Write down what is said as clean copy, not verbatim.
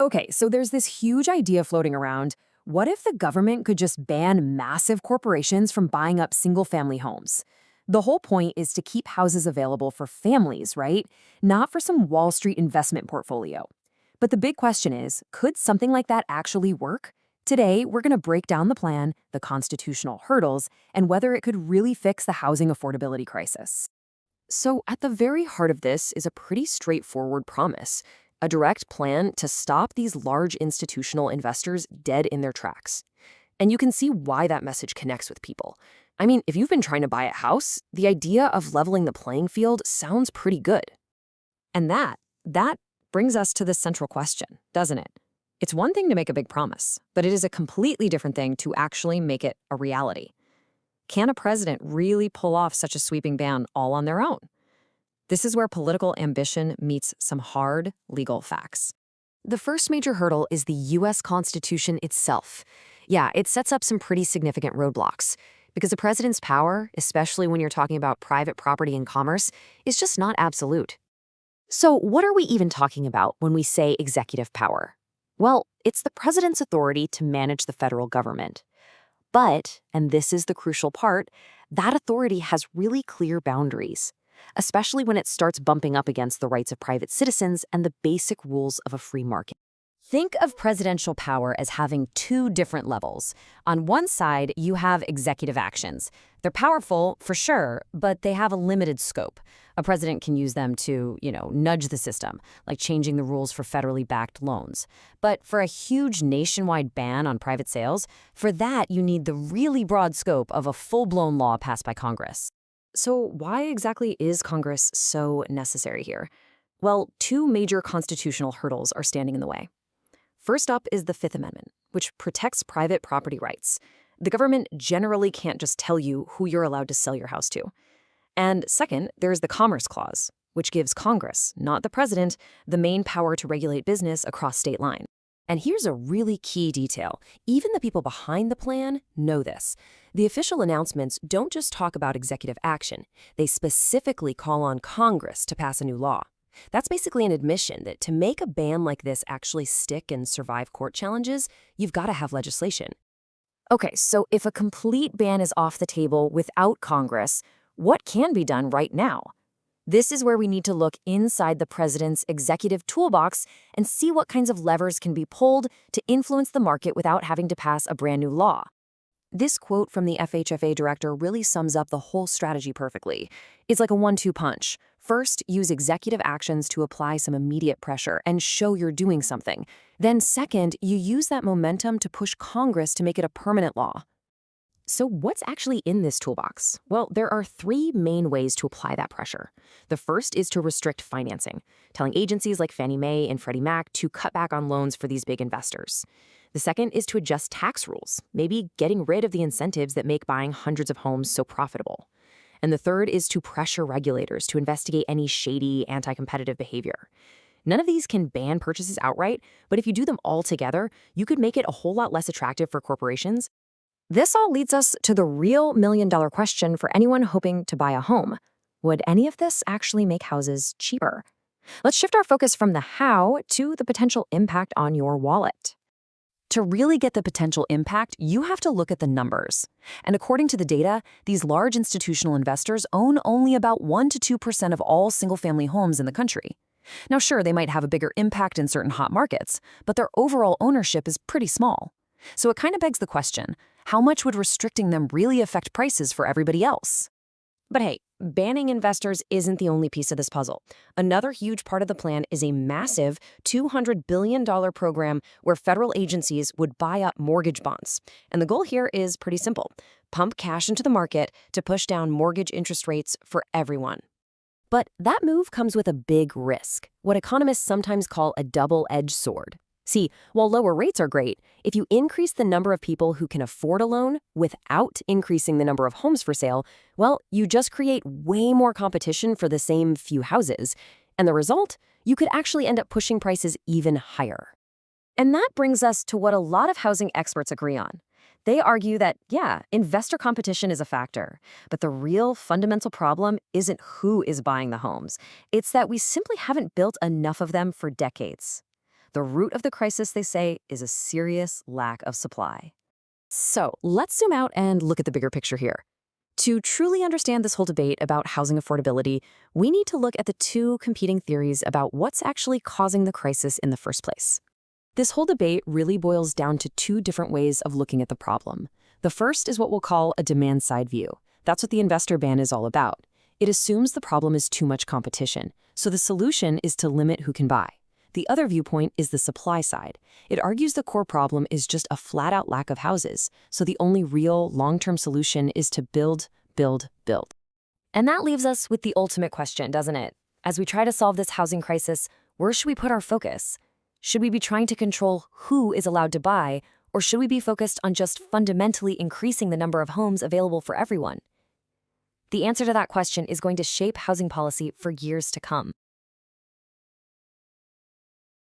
Okay, so there's this huge idea floating around. What if the government could just ban massive corporations from buying up single-family homes? The whole point is to keep houses available for families, right? Not for some Wall Street investment portfolio. But the big question is, could something like that actually work? Today, we're going to break down the plan, the constitutional hurdles, and whether it could really fix the housing affordability crisis. So, at the very heart of this is a pretty straightforward promise, a direct plan to stop these large institutional investors dead in their tracks. And you can see why that message connects with people. I mean, if you've been trying to buy a house, the idea of leveling the playing field sounds pretty good. And that brings us to the central question, doesn't it? It's one thing to make a big promise, but it is a completely different thing to actually make it a reality. Can a president really pull off such a sweeping ban all on their own? This is where political ambition meets some hard legal facts. The first major hurdle is the U.S. Constitution itself. Yeah, it sets up some pretty significant roadblocks, because the president's power, especially when you're talking about private property and commerce, is just not absolute. So what are we even talking about when we say executive power? Well, it's the president's authority to manage the federal government. But, and this is the crucial part, that authority has really clear boundaries, especially when it starts bumping up against the rights of private citizens and the basic rules of a free market. Think of presidential power as having two different levels. On one side, you have executive actions. They're powerful, for sure, but they have a limited scope. A president can use them to, nudge the system, like changing the rules for federally backed loans. But for a huge nationwide ban on private sales, for that you need the really broad scope of a full-blown law passed by Congress. So why exactly is Congress so necessary here? Well, two major constitutional hurdles are standing in the way. First up is the Fifth Amendment, which protects private property rights. The government generally can't just tell you who you're allowed to sell your house to. And second, there's the Commerce Clause, which gives Congress, not the president, the main power to regulate business across state lines. And here's a really key detail. Even the people behind the plan know this. The official announcements don't just talk about executive action. They specifically call on Congress to pass a new law. That's basically an admission that to make a ban like this actually stick and survive court challenges, you've got to have legislation. Okay, so if a complete ban is off the table without Congress, what can be done right now? This is where we need to look inside the president's executive toolbox and see what kinds of levers can be pulled to influence the market without having to pass a brand new law. This quote from the FHFA director really sums up the whole strategy perfectly. It's like a 1-2 punch. First, use executive actions to apply some immediate pressure and show you're doing something. Then second, you use that momentum to push Congress to make it a permanent law. So what's actually in this toolbox? Well, there are three main ways to apply that pressure. The first is to restrict financing, telling agencies like Fannie Mae and Freddie Mac to cut back on loans for these big investors. The second is to adjust tax rules, maybe getting rid of the incentives that make buying hundreds of homes so profitable. And the third is to pressure regulators to investigate any shady, anti-competitive behavior. None of these can ban purchases outright, but if you do them all together, you could make it a whole lot less attractive for corporations. This all leads us to the real million-dollar question for anyone hoping to buy a home. Would any of this actually make houses cheaper? Let's shift our focus from the how to the potential impact on your wallet. To really get the potential impact, you have to look at the numbers. And according to the data, these large institutional investors own only about 1% to 2% of all single-family homes in the country. Now, sure, they might have a bigger impact in certain hot markets, but their overall ownership is pretty small. So it kind of begs the question, how much would restricting them really affect prices for everybody else? But hey, banning investors isn't the only piece of this puzzle. Another huge part of the plan is a massive $200 billion program where federal agencies would buy up mortgage bonds. And the goal here is pretty simple: pump cash into the market to push down mortgage interest rates for everyone. But that move comes with a big risk, what economists sometimes call a double-edged sword. See, while lower rates are great, if you increase the number of people who can afford a loan without increasing the number of homes for sale, well, you just create way more competition for the same few houses. And the result? You could actually end up pushing prices even higher. And that brings us to what a lot of housing experts agree on. They argue that, yeah, investor competition is a factor, but the real fundamental problem isn't who is buying the homes. It's that we simply haven't built enough of them for decades. The root of the crisis, they say, is a serious lack of supply. So let's zoom out and look at the bigger picture here. To truly understand this whole debate about housing affordability, we need to look at the two competing theories about what's actually causing the crisis in the first place. This whole debate really boils down to two different ways of looking at the problem. The first is what we'll call a demand-side view. That's what the investor ban is all about. It assumes the problem is too much competition, so the solution is to limit who can buy. The other viewpoint is the supply side. It argues the core problem is just a flat-out lack of houses, so the only real, long-term solution is to build, build, build. And that leaves us with the ultimate question, doesn't it? As we try to solve this housing crisis, where should we put our focus? Should we be trying to control who is allowed to buy, or should we be focused on just fundamentally increasing the number of homes available for everyone? The answer to that question is going to shape housing policy for years to come.